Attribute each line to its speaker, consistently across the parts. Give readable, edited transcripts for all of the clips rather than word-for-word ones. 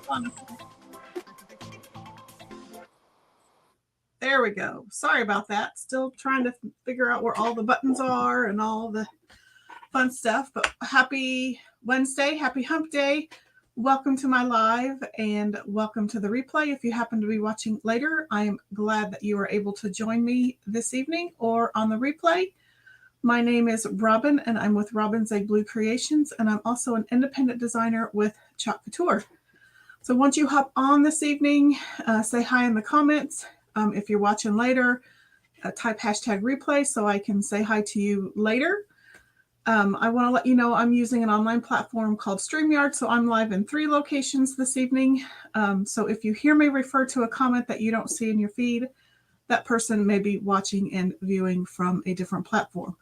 Speaker 1: Wonderful. There we go. Sorry about that. Still trying to figure out where all the buttons are and all the fun stuff. But happy Wednesday. Happy hump day. Welcome to my live and welcome to the replay. If you happen to be watching later, I am glad that you are able to join me this evening or on the replay. My name is Robin and I'm with Robin's Egg Blue Creations, and I'm also an independent designer with Couture. So once you hop on this evening, say hi in the comments. If you're watching later, type hashtag replay so I can say hi to you later. I want to let you know I'm using an online platform called StreamYard, so I'm live in 3 locations this evening. So if you hear me refer to a comment that you don't see in your feed, that person may be watching and viewing from a different platform.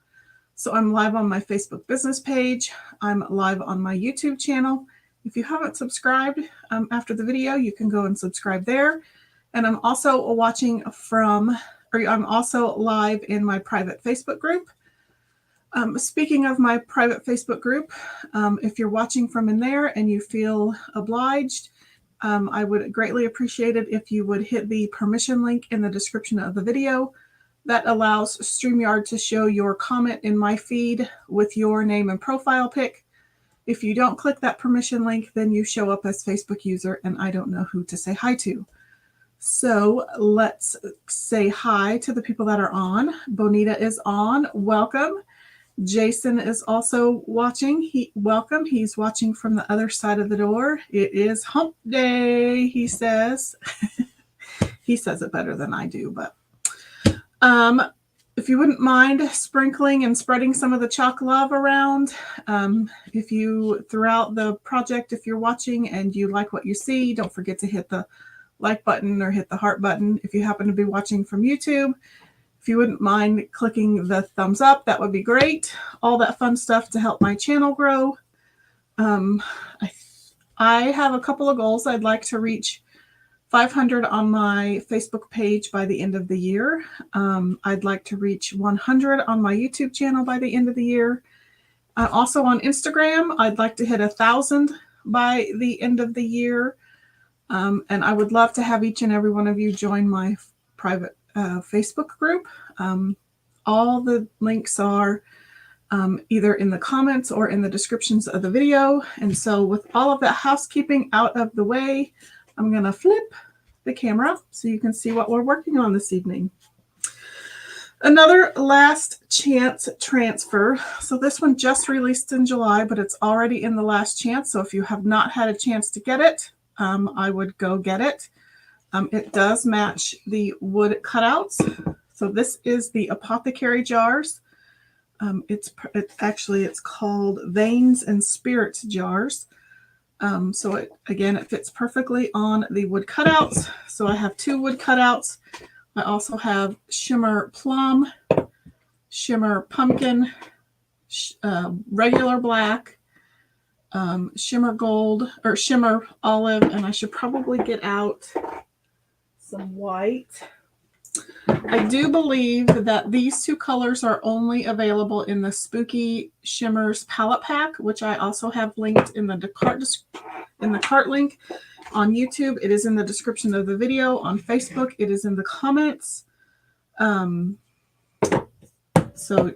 Speaker 1: So I'm live on my Facebook business page. I'm live on my YouTube channel. If you haven't subscribed after the video, you can go and subscribe there. And I'm also I'm also live in my private Facebook group. Speaking of my private Facebook group, if you're watching from in there and you feel obliged, I would greatly appreciate it if you would hit the permission link in the description of the video. That allows StreamYard to show your comment in my feed with your name and profile pic. If you don't click that permission link, then you show up as Facebook user and I don't know who to say hi to. So let's say hi to the people that are on. Bonita is on. Welcome. Jason is also watching. Welcome. He's watching from the other side of the door. It is hump day, he says. He says it better than I do, but if you wouldn't mind sprinkling and spreading some of the chalk love around, if you, throughout the project, if you're watching and you like what you see, don't forget to hit the like button or hit the heart button. If you happen to be watching from YouTube, if you wouldn't mind clicking the thumbs up, that would be great. All that fun stuff to help my channel grow. I have a couple of goals. I'd like to reach 500 on my Facebook page by the end of the year. I'd like to reach 100 on my YouTube channel by the end of the year. Also on Instagram, I'd like to hit 1,000 by the end of the year. And I would love to have each and every one of you join my private Facebook group. All the links are either in the comments or in the descriptions of the video. And so with all of that housekeeping out of the way, I'm going to flip the camera so you can see what we're working on this evening. Another last chance transfer. So this one just released in July, but it's already in the last chance. So if you have not had a chance to get it, I would go get it. It does match the wood cutouts. So this is the Apothecary jars. It's called Veins and Spirits jars. So it fits perfectly on the wood cutouts. So I have 2 wood cutouts. I also have shimmer plum, shimmer pumpkin, regular black, shimmer gold or shimmer olive, and I should probably get out some white. I do believe that these 2 colors are only available in the Spooky Shimmers palette pack, which I also have linked in the cart link. On YouTube, it is in the description of the video. On Facebook, it is in the comments. So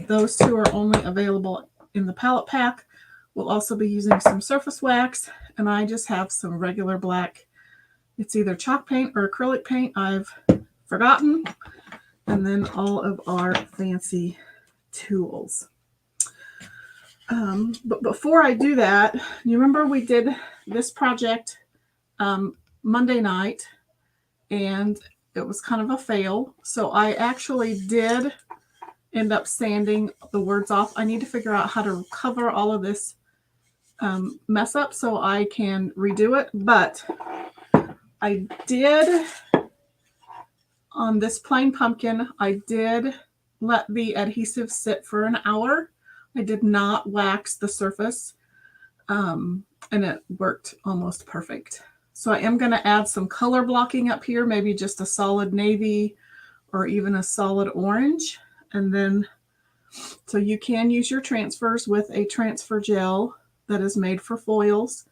Speaker 1: those 2 are only available in the palette pack. We'll also be using some surface wax, and I just have some regular black. It's either chalk paint or acrylic paint. I've forgotten. And then all of our fancy tools. But before I do that, you remember we did this project Monday night, and it was kind of a fail. So I actually did end up sanding the words off. I need to figure out how to cover all of this mess up so I can redo it. But I did, on this plain pumpkin, I did let the adhesive sit for an hour. I did not wax the surface, and it worked almost perfect. So I am going to add some color blocking up here, maybe just a solid navy or even a solid orange. And then, so you can use your transfers with a transfer gel that is made for foils.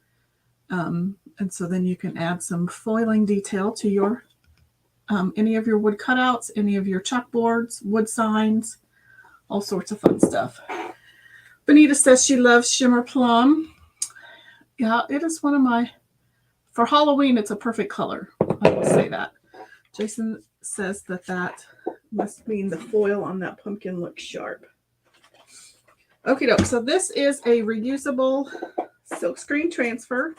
Speaker 1: And so then you can add some foiling detail to your any of your wood cutouts, any of your chalkboards, wood signs, all sorts of fun stuff. Benita says she loves Shimmer Plum. Yeah, it is one of my, for Halloween, it's a perfect color. I will say that. Jason says that must mean the foil on that pumpkin looks sharp. Okay, so this is a reusable silkscreen transfer.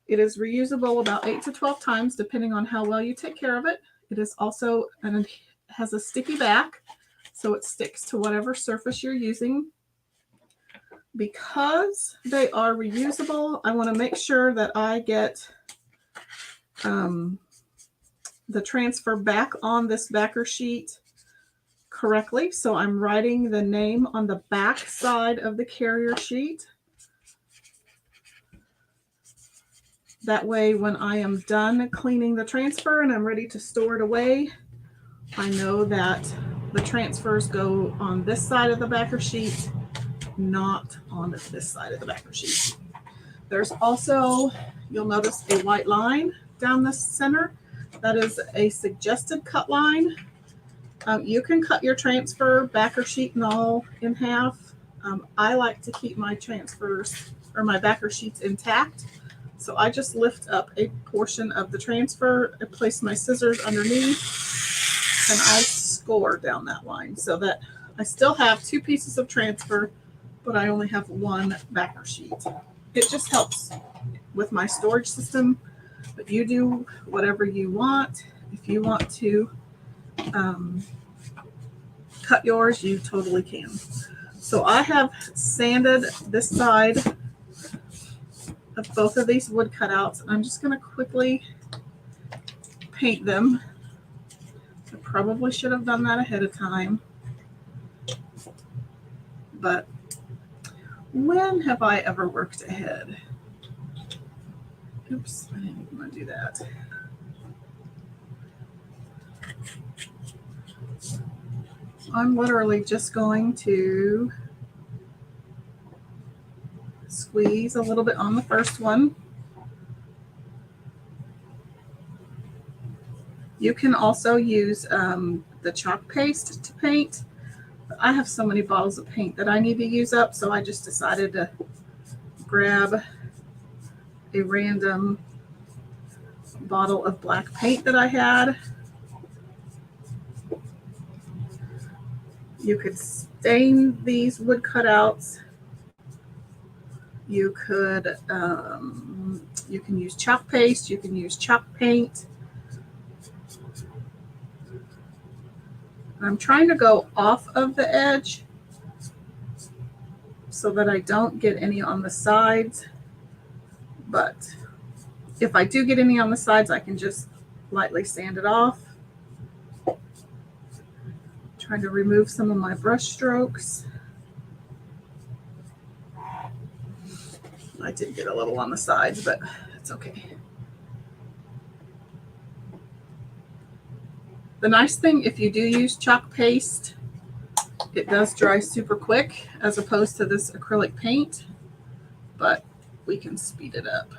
Speaker 1: It is reusable about 8 to 12 times, depending on how well you take care of it. It is also, and it has a sticky back, so it sticks to whatever surface you're using. Because they are reusable, I want to make sure that I get the transfer back on this backer sheet correctly. So I'm writing the name on the back side of the carrier sheet. That way, when I am done cleaning the transfer and I'm ready to store it away, I know that the transfers go on this side of the backer sheet, not on this side of the backer sheet. There's also, you'll notice a white line down the center. That is a suggested cut line. You can cut your transfer, backer sheet and all in half. I like to keep my transfers or my backer sheets intact. So I just lift up a portion of the transfer, I place my scissors underneath, and I score down that line so that I still have 2 pieces of transfer, but I only have 1 backer sheet. It just helps with my storage system, but you do whatever you want. If you want to cut yours, you totally can. So I have sanded this side of both of these wood cutouts. I'm just going to quickly paint them. I probably should have done that ahead of time, but when have I ever worked ahead? Oops, I didn't want to do that. I'm literally just going to squeeze a little bit on the first one. You can also use the chalk paste to paint. I have so many bottles of paint that I need to use up, so I just decided to grab a random bottle of black paint that I had. You could stain these wood cutouts. You could, you can use chalk paste. You can use chalk paint. I'm trying to go off of the edge so that I don't get any on the sides. But if I do get any on the sides, I can just lightly sand it off. Trying to remove some of my brush strokes. I did get a little on the sides, but it's okay. The nice thing, if you do use chalk paste, it does dry super quick as opposed to this acrylic paint, but we can speed it up.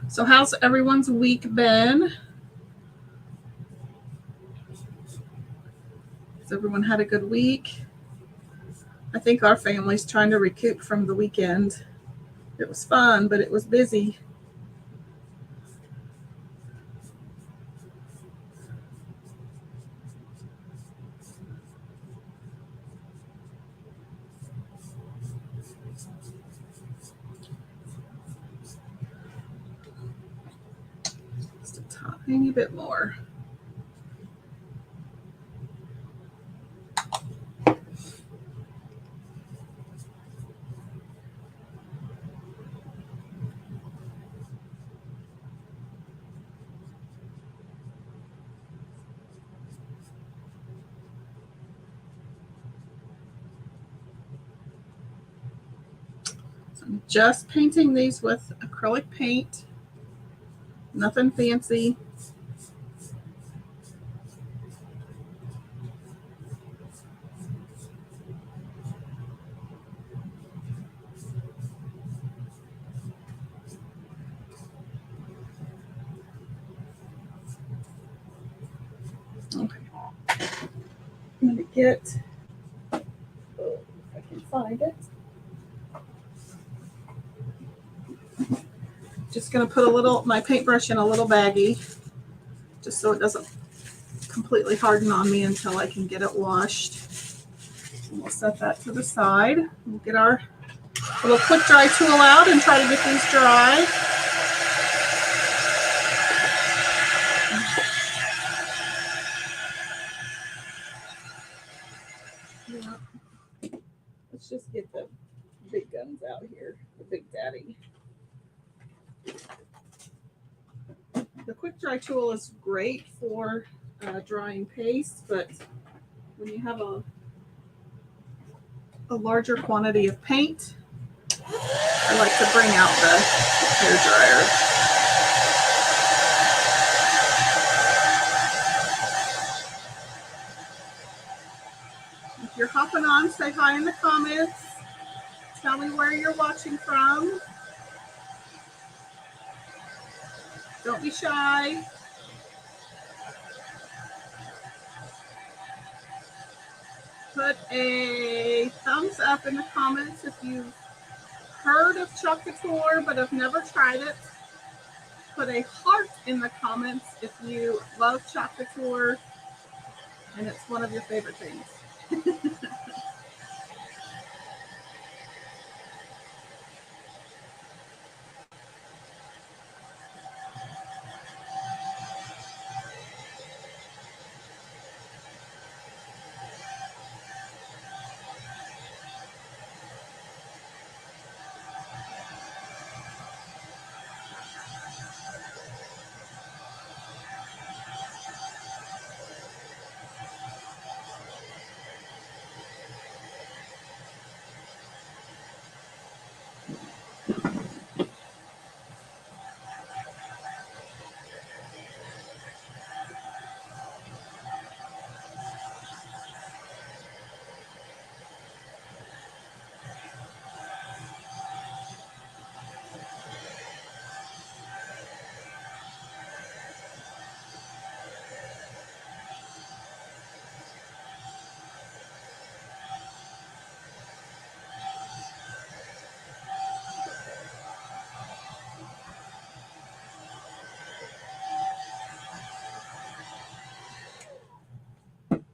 Speaker 1: So how's everyone's week been? Has everyone had a good week? I think our family's trying to recoup from the weekend. It was fun, but it was busy. Just a tiny bit more. I'm just painting these with acrylic paint, nothing fancy. Okay. I'm going to get, if I can find it. Just going to put my paintbrush in a little baggie, just so it doesn't completely harden on me until I can get it washed. And we'll set that to the side. We'll get our little quick dry tool out and try to get these dry. Yeah. Let's just get the big guns out here, the big daddy. The quick dry tool is great for drying paste, but when you have a larger quantity of paint, I like to bring out the hair dryer. If you're hopping on, say hi in the comments. Tell me where you're watching from. Don't be shy. Put a thumbs up in the comments if you've heard of Couture but have never tried it. Put a heart in the comments if you love Couture and it's one of your favorite things.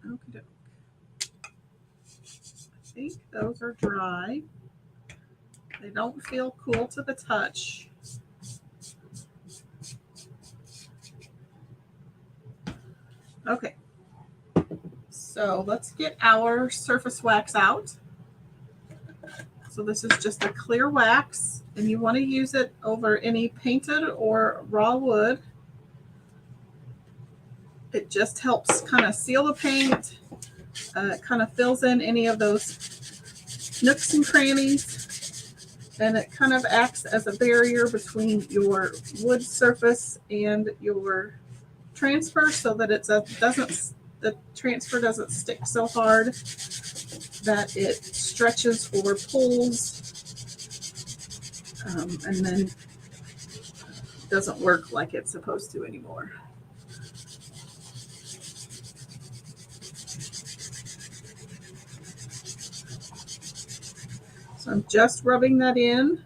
Speaker 1: Okay. I think those are dry. They don't feel cool to the touch. Okay, so let's get our surface wax out. So this is just a clear wax, and you want to use it over any painted or raw wood. It just helps kind of seal the paint. It kind of fills in any of those nooks and crannies, and it kind of acts as a barrier between your wood surface and your transfer, so that the transfer doesn't stick so hard that it stretches or pulls, and then doesn't work like it's supposed to anymore. So I'm just rubbing that in,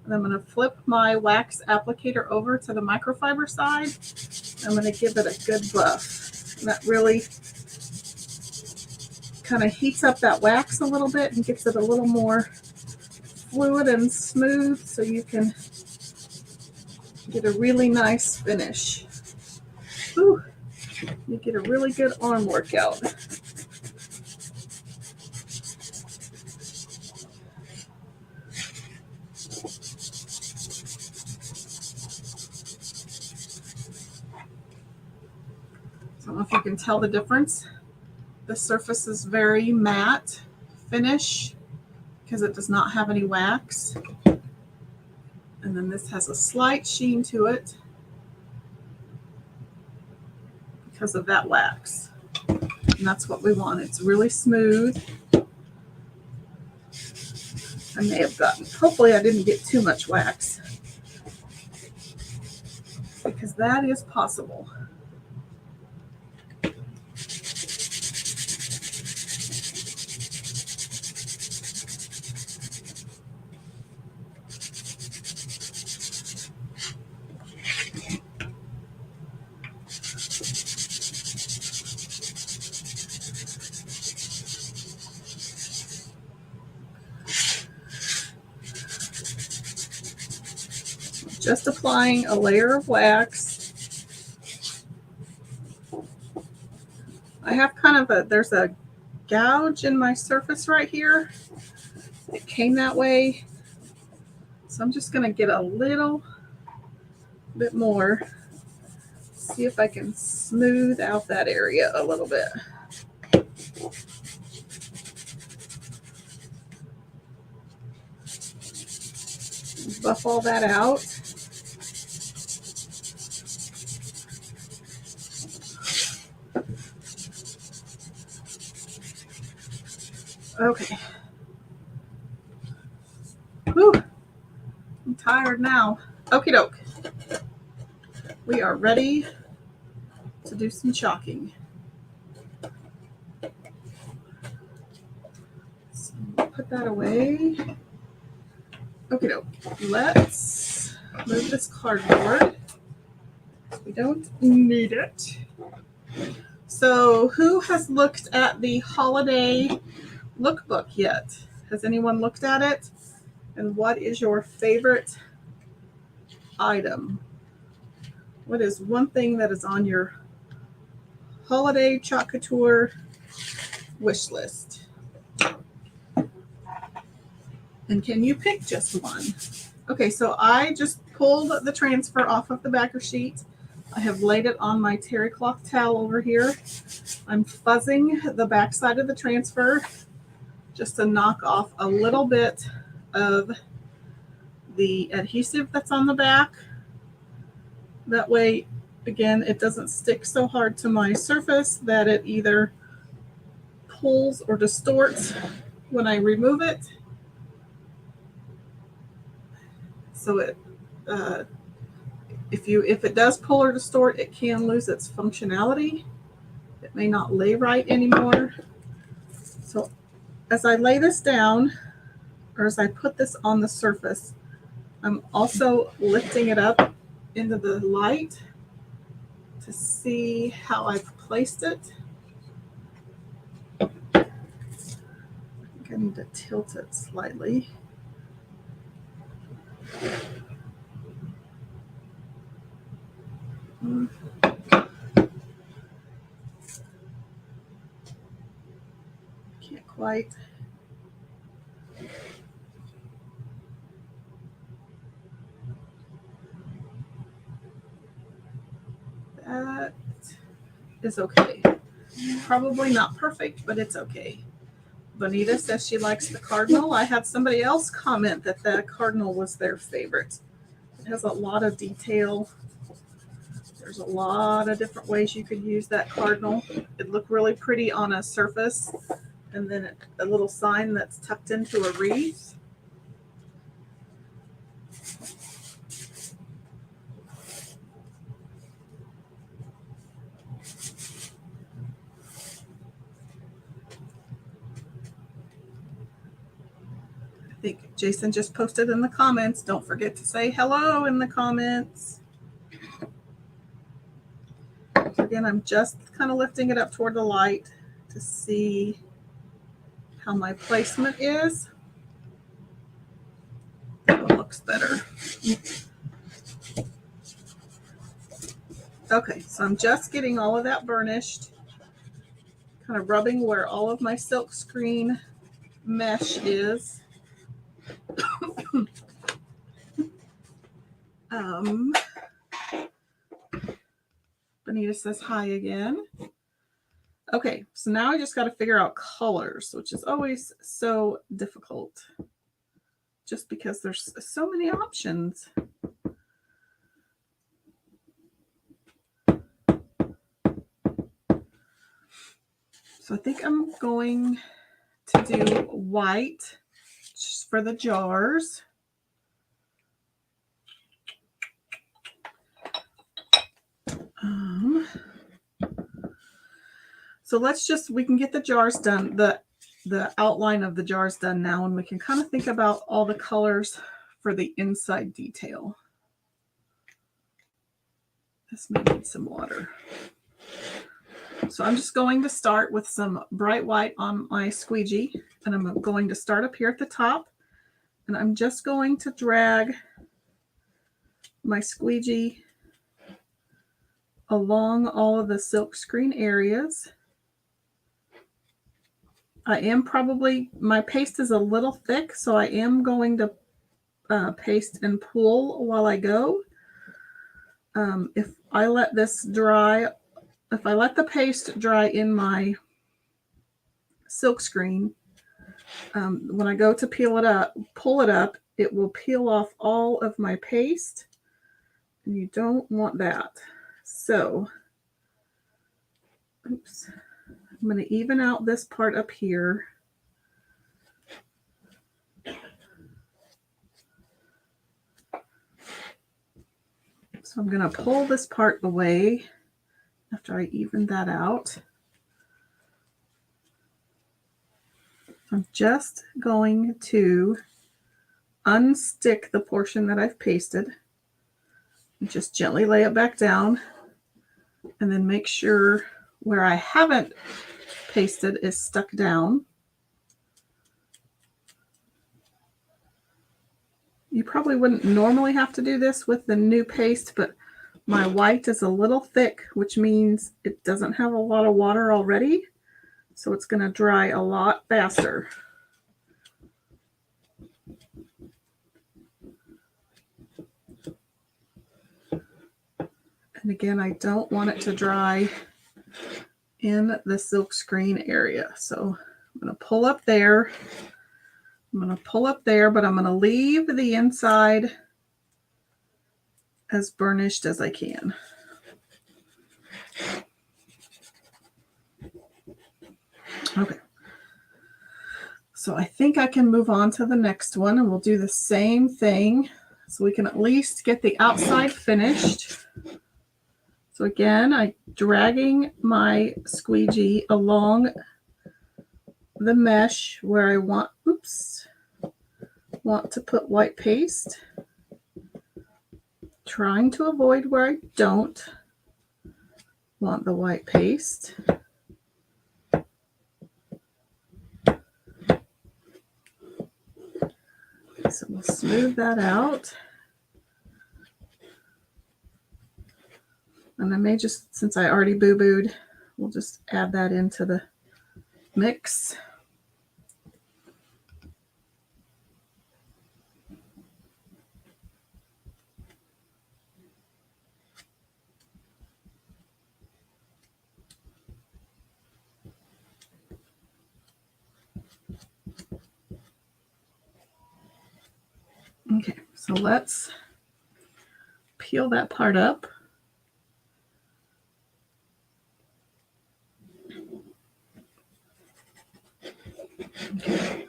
Speaker 1: and I'm going to flip my wax applicator over to the microfiber side. I'm going to give it a good buff. And that really kind of heats up that wax a little bit and gets it a little more fluid and smooth, so you can get a really nice finish. Ooh, you get a really good arm workout. I don't know if you can tell the difference. The surface is very matte finish because it does not have any wax. And then this has a slight sheen to it because of that wax. And that's what we want. It's really smooth. I may have hopefully I didn't get too much wax, because that is possible. Just applying a layer of wax. I have kind of there's a gouge in my surface right here. It came that way. So I'm just going to get a little bit more. See if I can smooth out that area a little bit. Buff all that out. Okay. Whew. I'm tired now. Okie doke. We are ready to do some chalking. So put that away. Okie doke. Let's move this cardboard. We don't need it. So who has looked at the holiday lookbook yet? Has anyone looked at it? And what is your favorite item? What is one thing that is on your holiday Chalk Couture wish list? And can you pick just one? Okay, so I just pulled the transfer off of the backer sheet. I have laid it on my terry cloth towel over here. I'm fuzzing the back side of the transfer just to knock off a little bit of the adhesive that's on the back. That way, again, it doesn't stick so hard to my surface that it either pulls or distorts when I remove it. So it, if it does pull or distort, it can lose its functionality. It may not lay right anymore. So as I lay this down, or as I put this on the surface, I'm also lifting it up into the light to see how I've placed it. I think I need to tilt it slightly. Can't quite. That is okay. Probably not perfect, but it's okay. Bonita says she likes the cardinal. I had somebody else comment that the cardinal was their favorite. It has a lot of detail. There's a lot of different ways you could use that cardinal. It'd look really pretty on a surface, and then a little sign that's tucked into a wreath. I think Jason just posted in the comments. Don't forget to say hello in the comments. Again, I'm just kind of lifting it up toward the light to see how my placement is. It looks better. Okay, so I'm just getting all of that burnished, kind of rubbing where all of my silk screen mesh is. Bonita says hi again. Okay, so now I just got to figure out colors, which is always so difficult just because there's so many options. So I think I'm going to do white just for the jars. So we can get the jars done, the outline of the jars done now, and we can kind of think about all the colors for the inside detail. This may need some water. So I'm just going to start with some bright white on my squeegee, and I'm going to start up here at the top, and I'm just going to drag my squeegee along all of the silk screen areas. My paste is a little thick, so I am going to paste and pull while I go. If I let the paste dry in my silk screen, when I go to pull it up, it will peel off all of my paste, and you don't want that. So, oops, I'm going to even out this part up here. So I'm going to pull this part away after I even that out. I'm just going to unstick the portion that I've pasted and just gently lay it back down, and then make sure where I haven't pasted is stuck down. You probably wouldn't normally have to do this with the new paste, but my white is a little thick, which means it doesn't have a lot of water already, so it's going to dry a lot faster. And again, I don't want it to dry in the silk screen area. So I'm going to pull up there. I'm going to pull up there, but I'm going to leave the inside as burnished as I can. Okay. So I think I can move on to the next one, and we'll do the same thing so we can at least get the outside finished. So again, I'm dragging my squeegee along the mesh where I want to put white paste, trying to avoid where I don't want the white paste. So we'll smooth that out. And I may just, since I already boo-booed, we'll just add that into the mix. Okay, so let's peel that part up. Okay.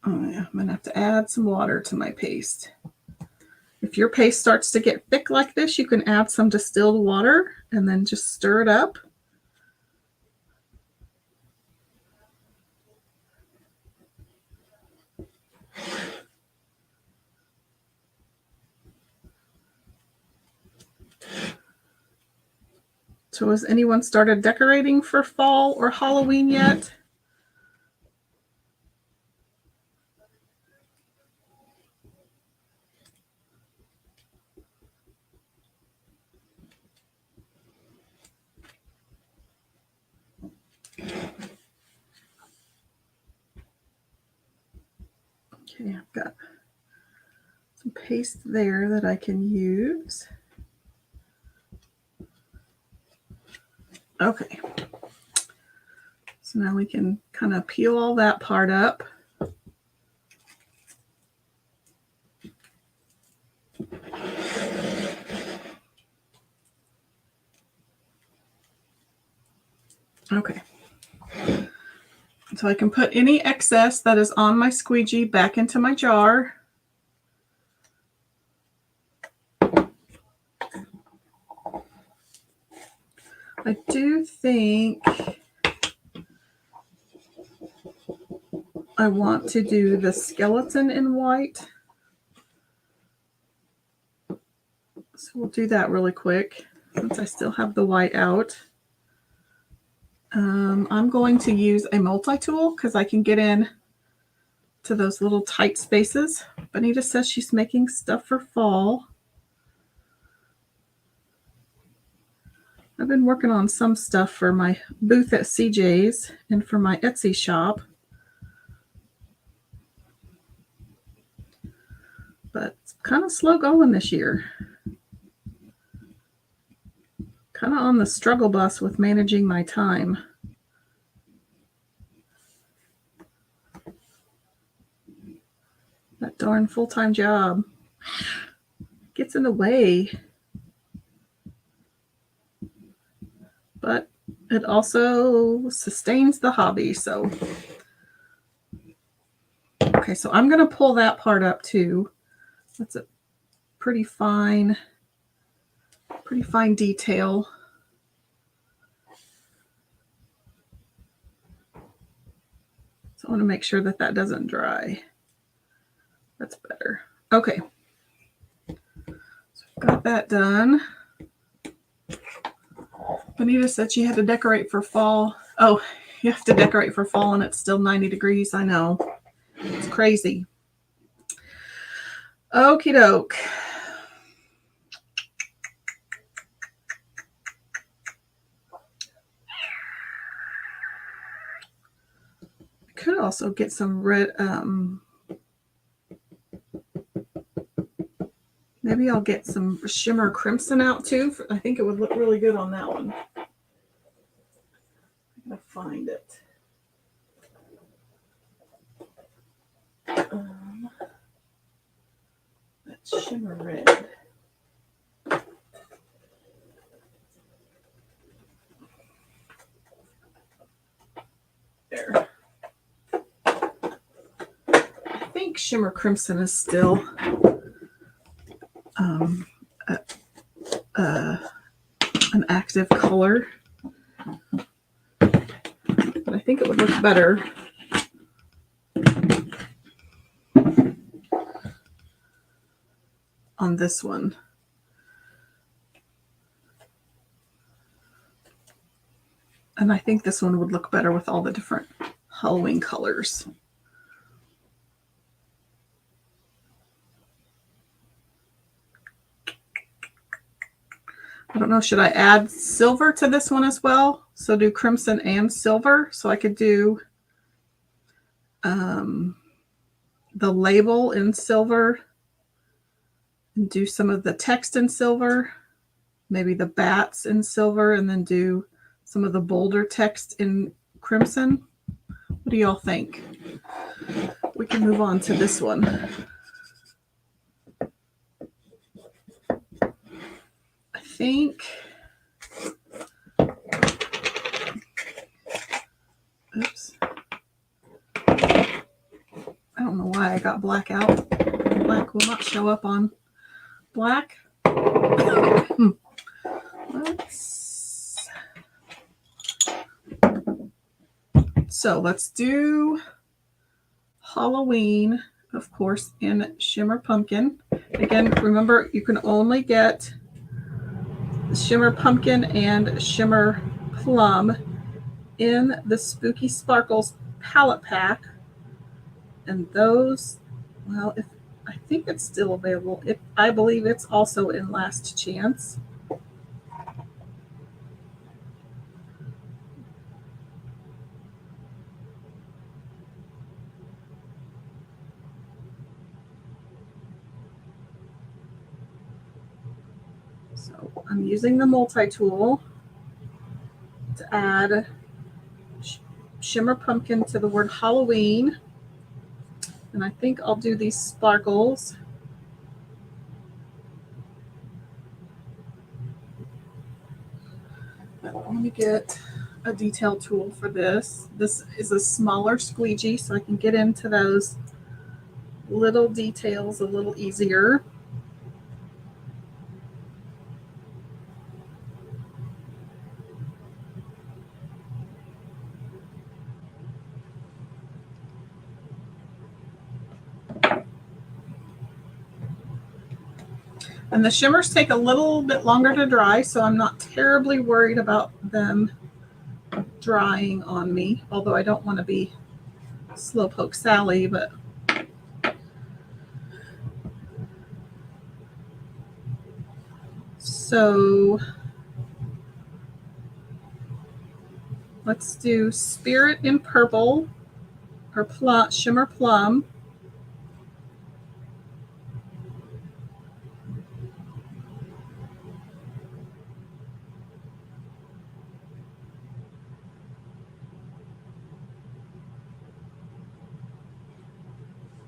Speaker 1: Oh yeah, I'm gonna have to add some water to my paste. If your paste starts to get thick like this, you can add some distilled water and then just stir it up. So has anyone started decorating for fall or Halloween yet? Okay, I've got some paste there that I can use. Okay. So now we can kind of peel all that part up. Okay. So I can put any excess that is on my squeegee back into my jar. I do think I want to do the skeleton in white. So we'll do that really quick since I still have the white out. I'm going to use a multi-tool because I can get in to those little tight spaces. Bonita says she's making stuff for fall. I've been working on some stuff for my booth at CJ's and for my Etsy shop. But it's kind of slow going this year. Kind of on the struggle bus with managing my time. That darn full-time job gets in the way. But it also sustains the hobby. So, okay, so I'm going to pull that part up too. That's a pretty fine detail. So I want to make sure that that doesn't dry. That's better. Okay. So got that done. Bonita said she had to decorate for fall. Oh, you have to decorate for fall and it's still 90 degrees. I know. It's crazy. Okie doke. I could also get some red, maybe I'll get some shimmer crimson out too. I think it would look really good on that one. I'm going to find it. That's shimmer red. There. I think shimmer crimson is still an active color, but I think it would look better on this one. And I think this one would look better with all the different Halloween colors. I don't know, should I add silver to this one as well? So do crimson and silver. So I could do the label in silver and do some of the text in silver, maybe the bats in silver, and then do some of the bolder text in crimson. What do y'all think? We can move on to this one. I think, oops. I don't know why I got black out. Black will not show up on black. Let's do Halloween, of course, in Shimmer Pumpkin. Again, remember, you can only get Shimmer Pumpkin and Shimmer Plum in the Spooky Sparkles palette pack. And those, well, I think it's still available. I believe it's also in Last Chance. So I'm using the multi-tool to add Shimmer Pumpkin to the word Halloween. And I think I'll do these sparkles. Let me get a detail tool for this. This is a smaller squeegee, so I can get into those little details a little easier. And the shimmers take a little bit longer to dry, so I'm not terribly worried about them drying on me, although I don't want to be Slowpoke Sally, but so let's do Spirit in Purple or Shimmer Plum.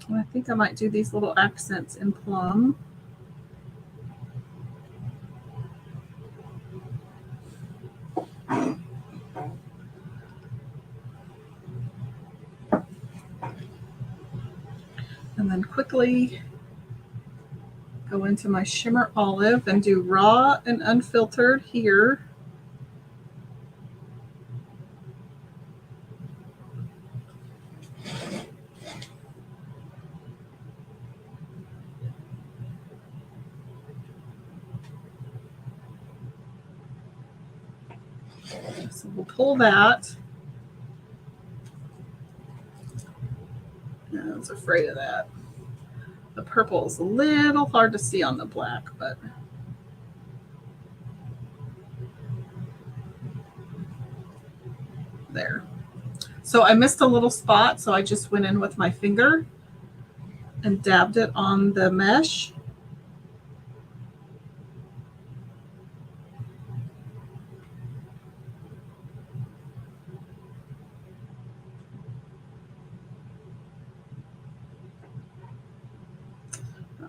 Speaker 1: And I think I might do these little accents in Plum. And then quickly go into my Shimmer Olive and do Raw and Unfiltered here. So we'll pull that. I was afraid of that. The purple is a little hard to see on the black, but there. So I missed a little spot, so I just went in with my finger and dabbed it on the mesh.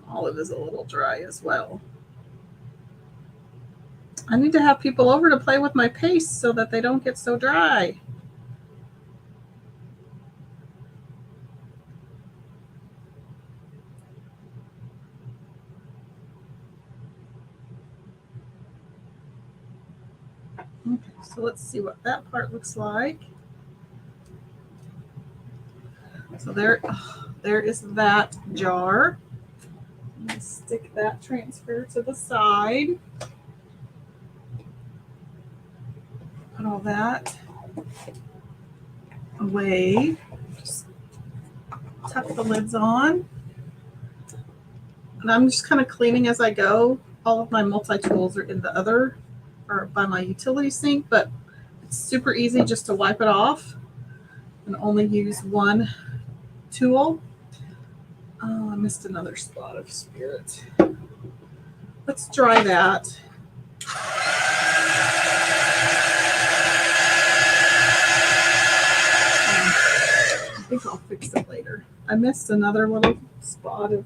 Speaker 1: Olive is a little dry as well. I need to have people over to play with my paste so that they don't get so dry. Okay, so let's see what that part looks like. So there is that jar. I'm going to stick that transfer to the side. Put all that away. Just tuck the lids on. And I'm just kind of cleaning as I go. All of my multi-tools are in the other, or by my utility sink, but it's super easy just to wipe it off and only use one tool. Oh, I missed another spot of Spirit. Let's dry that. I think I'll fix it later. I missed another little spot of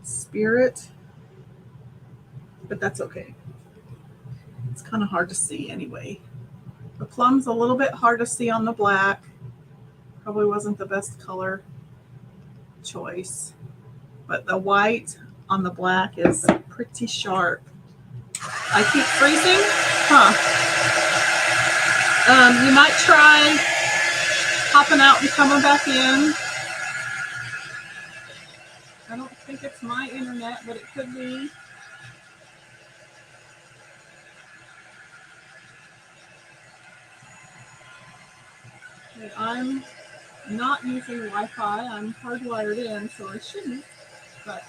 Speaker 1: Spirit, but that's okay. It's kind of hard to see anyway. The plum's a little bit hard to see on the black. Probably wasn't the best color choice, but the white on the black is pretty sharp. I keep freezing, you might try hopping out and coming back in. I don't think it's my internet, but it could be. Okay, I'm not using Wi-Fi. I'm hardwired in, so I shouldn't, but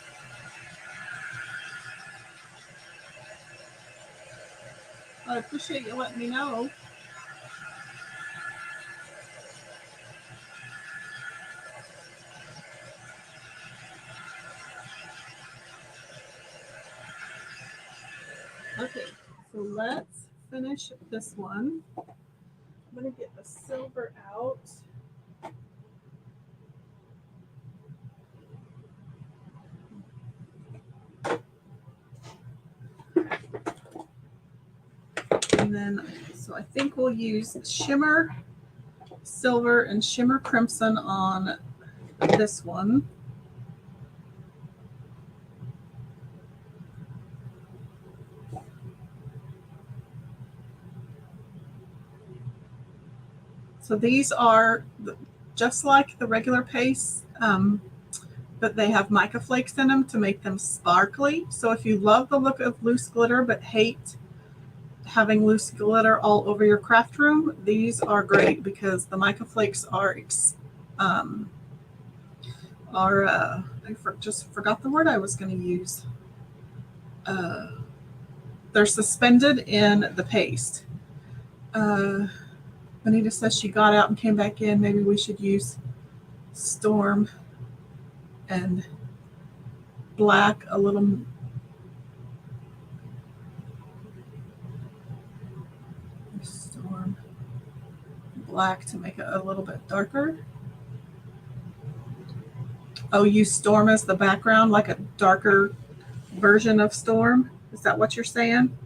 Speaker 1: I appreciate you letting me know. Okay, so let's finish this one. I'm going to get the silver out. And then, so I think we'll use Shimmer Silver and Shimmer Crimson on this one. So these are just like the regular paste. but they have mica flakes in them to make them sparkly. So if you love the look of loose glitter but hate having loose glitter all over your craft room, these are great because the mica flakes just forgot the word I was going to use. They're suspended in the paste. Anita says she got out and came back in. Maybe we should use Storm and black a little. Storm black to make it a little bit darker. Oh, use Storm as the background, like a darker version of Storm. Is that what you're saying?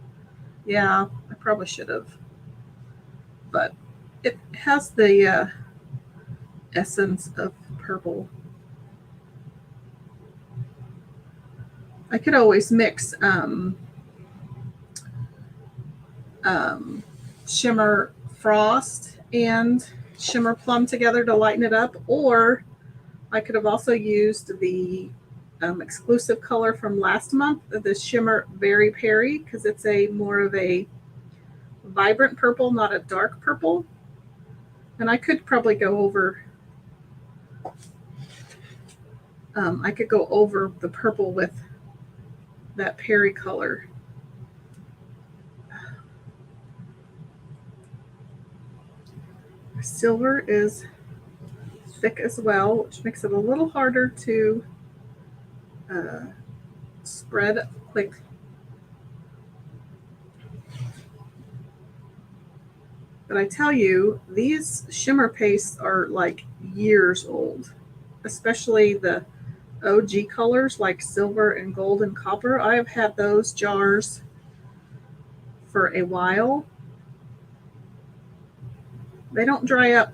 Speaker 1: Yeah, I probably should have. But it has the essence of purple. I could always mix Shimmer Frost and Shimmer Plum together to lighten it up, or I could have also used the exclusive color from last month, the Shimmer Berry Perry, because it's a more of a vibrant purple, not a dark purple. And I could probably go over the purple with that Perry color. Silver is thick as well, which makes it a little harder to spread quick. But I tell you, these shimmer pastes are like years old, especially the OG colors like silver and gold and copper. I have had those jars for a while. They don't dry up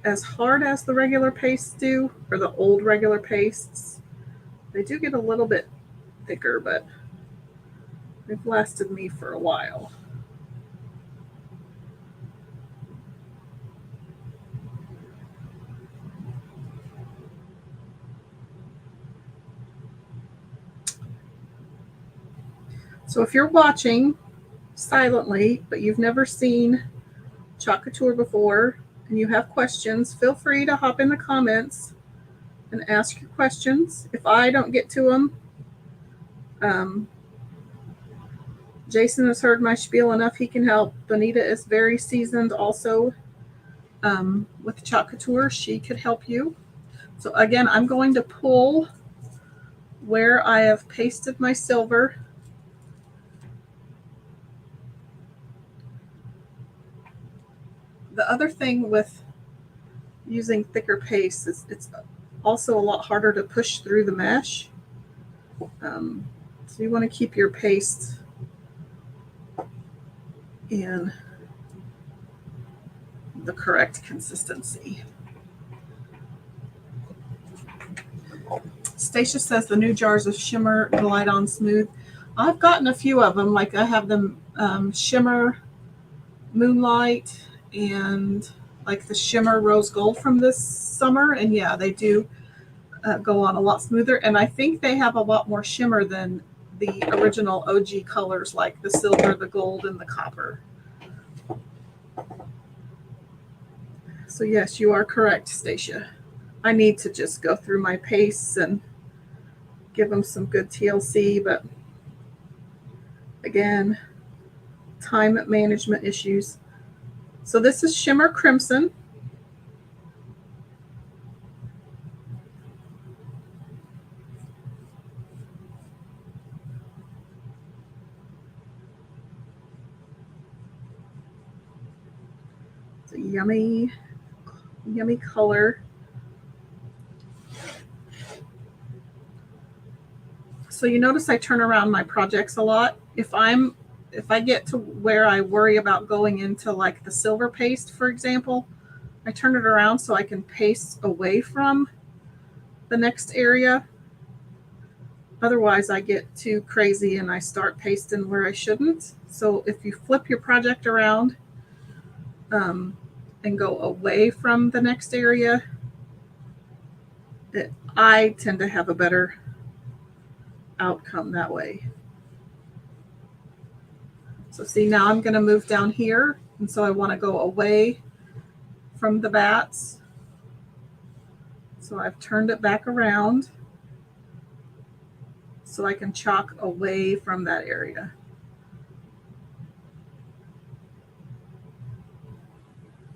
Speaker 1: as hard as the regular pastes do, or the old regular pastes. They do get a little bit thicker, but they've lasted me for a while. So if you're watching silently, but you've never seen Couture before and you have questions, feel free to hop in the comments and ask your questions. If I don't get to them, Jason has heard my spiel enough. He can help. Bonita is very seasoned also with Couture. She could help you. So again, I'm going to pull where I have pasted my silver. The other thing with using thicker paste is it's also a lot harder to push through the mesh. So you want to keep your paste in the correct consistency. Stacia says the new jars of shimmer glide on smooth. I've gotten a few of them. Like I have them shimmer moonlight and like the shimmer rose gold from this summer, and yeah, they do go on a lot smoother, and I think they have a lot more shimmer than the original OG colors like the silver, the gold, and the copper. So yes, you are correct, Stacia. I need to just go through my pastes and give them some good TLC, but again, time management issues. So this is Shimmer Crimson. It's a yummy, yummy color. So you notice I turn around my projects a lot. If I get to where I worry about going into like the silver paste, for example, I turn it around so I can paste away from the next area. Otherwise, I get too crazy and I start pasting where I shouldn't. So if you flip your project around and go away from the next area, I tend to have a better outcome that way. So see, now I'm going to move down here. And so I want to go away from the bats. So I've turned it back around so I can chalk away from that area.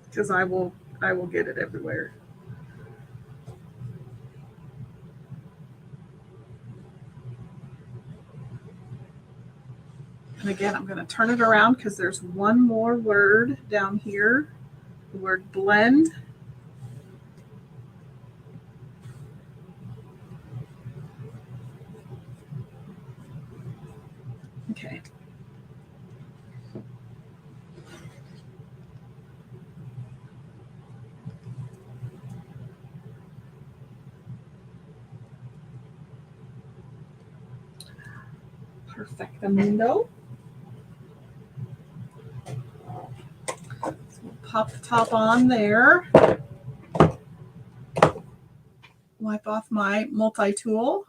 Speaker 1: Because I will get it everywhere. And again, I'm going to turn it around because there's one more word down here, the word blend. Okay. Perfectamundo. So we'll pop the top on there. Wipe off my multi-tool.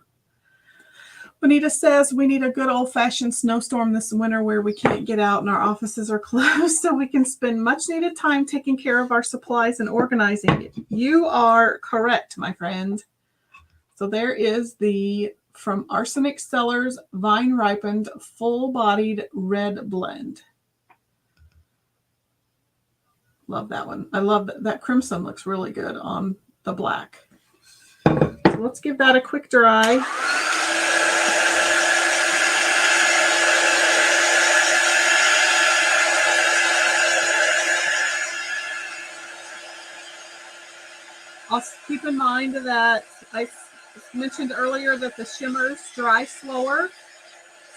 Speaker 1: Bonita says we need a good old-fashioned snowstorm this winter where we can't get out and our offices are closed so we can spend much-needed time taking care of our supplies and organizing it. You are correct, my friend. So there is the from Arsenic Cellars Vine Ripened Full-Bodied Red Blend. Love that one. I love that crimson looks really good on the black. So let's give that a quick dry. Also keep in mind that I mentioned earlier that the shimmers dry slower.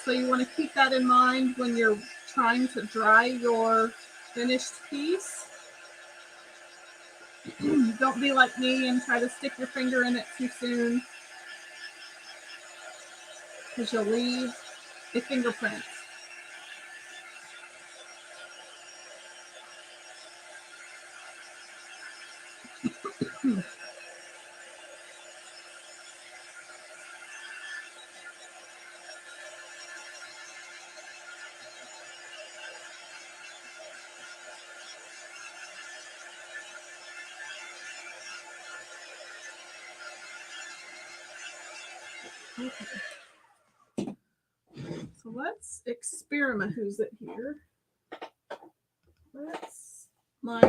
Speaker 1: So you want to keep that in mind when you're trying to dry your finished piece. Don't be like me and try to stick your finger in it too soon, because you'll leave a fingerprint. Okay. So let's experiment. Who's it here? My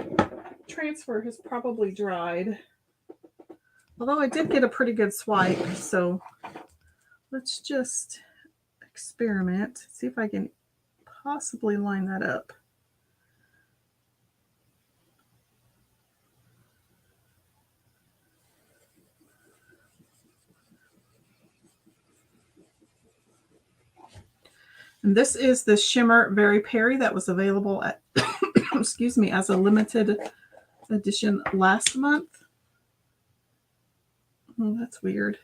Speaker 1: transfer has probably dried. Although I did get a pretty good swipe, so let's just experiment. See if I can possibly line that up. And this is the Shimmer Very Perry that was available at, excuse me, as a limited edition last month. Oh, that's weird.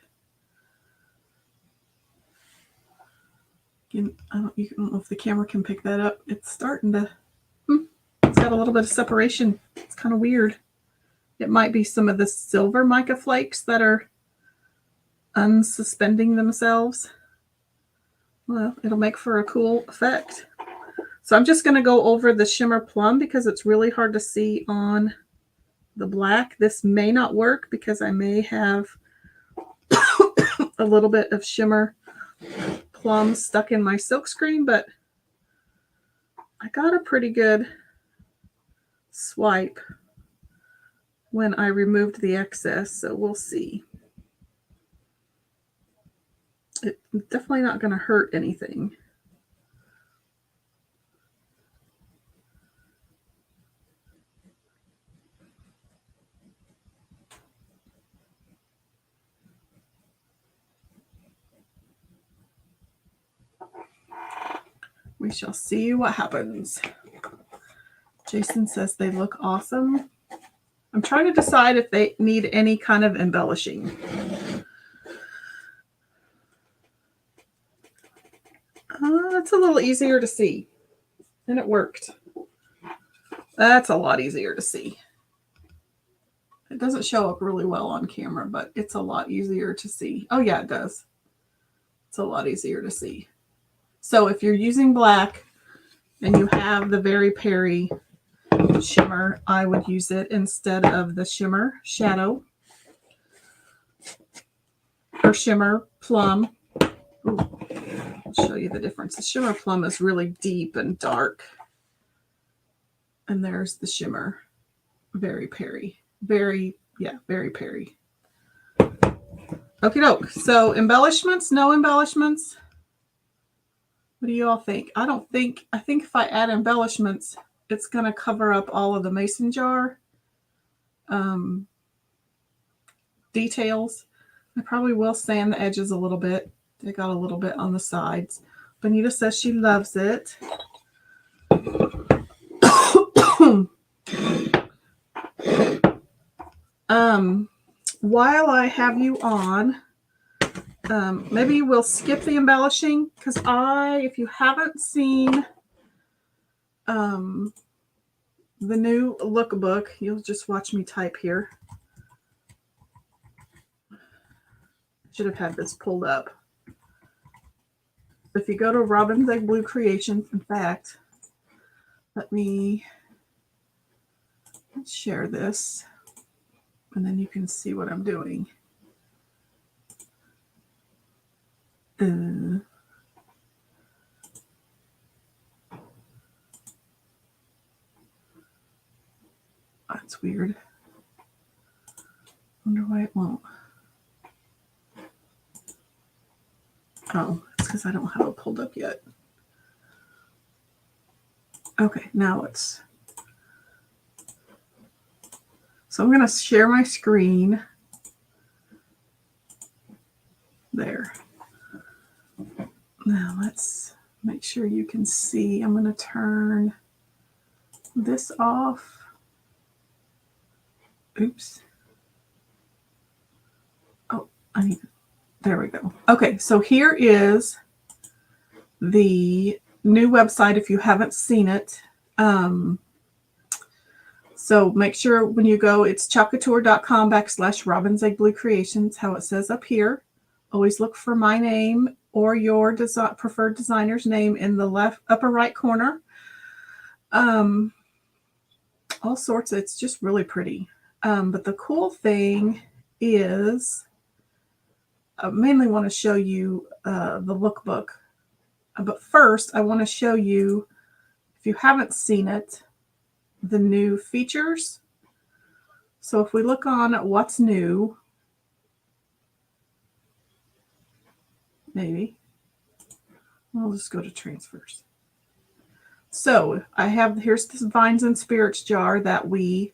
Speaker 1: I don't know if the camera can pick that up. It's starting to, it's got a little bit of separation. It's kind of weird. It might be some of the silver mica flakes that are unsuspending themselves. Well, it'll make for a cool effect. So I'm just going to go over the Shimmer Plum because it's really hard to see on the black. This may not work because I may have a little bit of Shimmer Plum stuck in my silk screen, but I got a pretty good swipe when I removed the excess, so we'll see. It's definitely not going to hurt anything. We shall see what happens. Jason says they look awesome. I'm trying to decide if they need any kind of embellishing. That's a little easier to see. And it worked. That's a lot easier to see. It doesn't show up really well on camera, but it's a lot easier to see. Oh yeah, it does. It's a lot easier to see. So if you're using black and you have the Very Perry shimmer, I would use it instead of the shimmer shadow or shimmer plum. Ooh, I'll show you the difference. The shimmer plum is really deep and dark. And there's the shimmer Very Perry. Very Perry. Okie doke. So embellishments, no embellishments. What do you all think? I think if I add embellishments, it's going to cover up all of the mason jar details. I probably will sand the edges a little bit. They got a little bit on the sides. Bonita says she loves it. While I have you on, maybe we'll skip the embellishing because if you haven't seen the new lookbook, you'll just watch me type here. Should have had this pulled up. If you go to Robin's Egg Blue Creations, in fact, let me share this and then you can see what I'm doing. That's weird. Wonder why it won't. Oh, it's because I don't have it pulled up yet. Okay, now it's. So I'm going to share my screen. There. Now let's make sure you can see. I'm going to turn this off. Oops. Oh, there we go. Okay, so here is the new website if you haven't seen it. So make sure when you go, it's couture.com/Robin's Egg Blue Creations, how it says up here. Always look for my name or your preferred designer's name in the left upper right corner. All sorts. It's just really pretty. But the cool thing is, I mainly want to show you the lookbook. But first, I want to show you, if you haven't seen it, the new features. So if we look on what's new, maybe I'll just go to transfers. So I have, here's this Vines and Spirits jar that we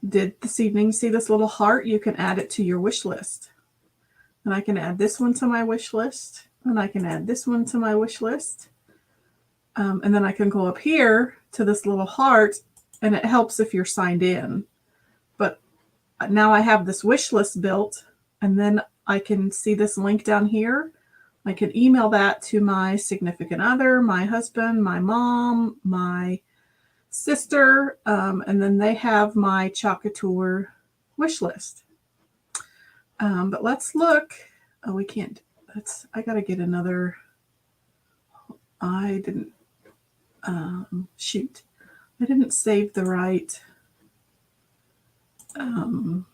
Speaker 1: did this evening. See this little heart? You can add it to your wish list. And I can add this one to my wish list. And I can add this one to my wish list. And then I can go up here to this little heart, and it helps if you're signed in. But now I have this wish list built, and then I can see this link down here. I can email that to my significant other, my husband, my mom, my sister, and then they have my Couture wish list. But let's look. Oh, we can't. I got to get another. I didn't. Shoot. I didn't save the right. I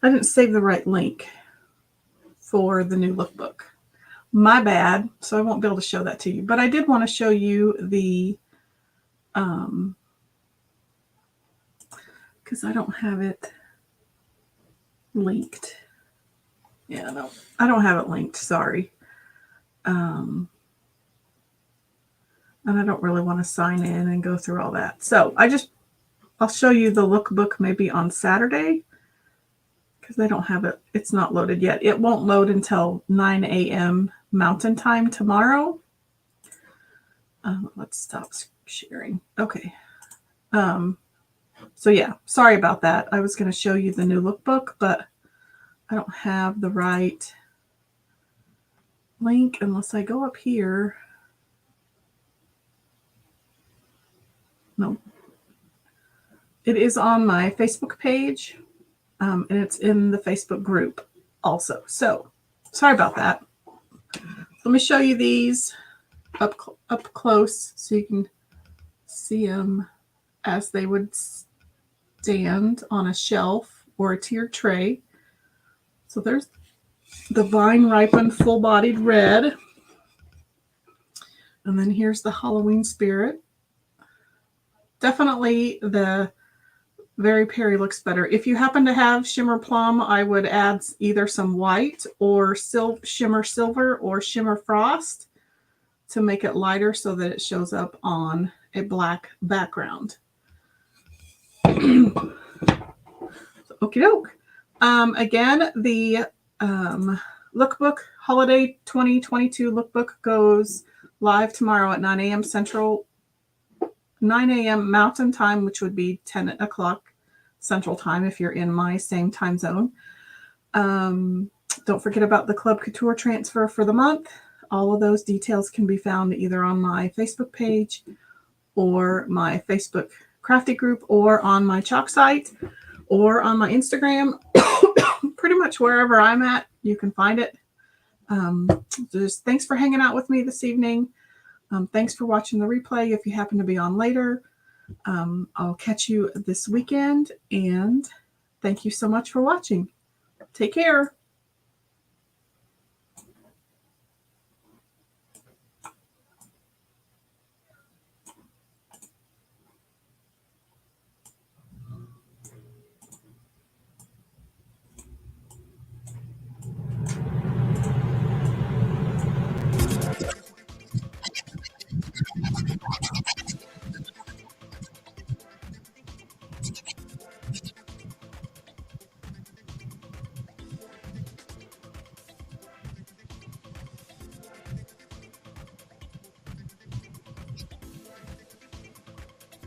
Speaker 1: didn't save the right link for the new lookbook. My bad. So I won't be able to show that to you. But I did want to show you the, because I don't have it linked. Yeah, no, I don't have it linked. Sorry. And I don't really want to sign in and go through all that. So I'll show you the lookbook maybe on Saturday because they don't have it. It's not loaded yet. It won't load until 9 a.m. Mountain Time tomorrow. Let's stop sharing. Okay. So yeah, sorry about that. I was going to show you the new lookbook, but I don't have the right link unless I go up here. No. It is on my Facebook page, and it's in the Facebook group also. So, sorry about that. Let me show you these up close so you can see them as they would stand on a shelf or a tiered tray. So there's the vine ripened full-bodied red. And then here's the Halloween spirit. Definitely the Very Perry looks better. If you happen to have shimmer plum, I would add either some white or shimmer silver or shimmer frost to make it lighter so that it shows up on a black background. Okie doke. Again, the lookbook, Holiday 2022 lookbook goes live tomorrow at 9 a.m. Central, 9 a.m. Mountain Time, which would be 10 o'clock Central Time if you're in my same time zone. Don't forget about the Club Couture transfer for the month. All of those details can be found either on my Facebook page or my Facebook crafty group or on my chalk site or on my Instagram. Pretty much wherever I'm at, you can find it. Just thanks for hanging out with me this evening. Thanks for watching the replay if you happen to be on later. I'll catch you this weekend, and thank you so much for watching. Take care.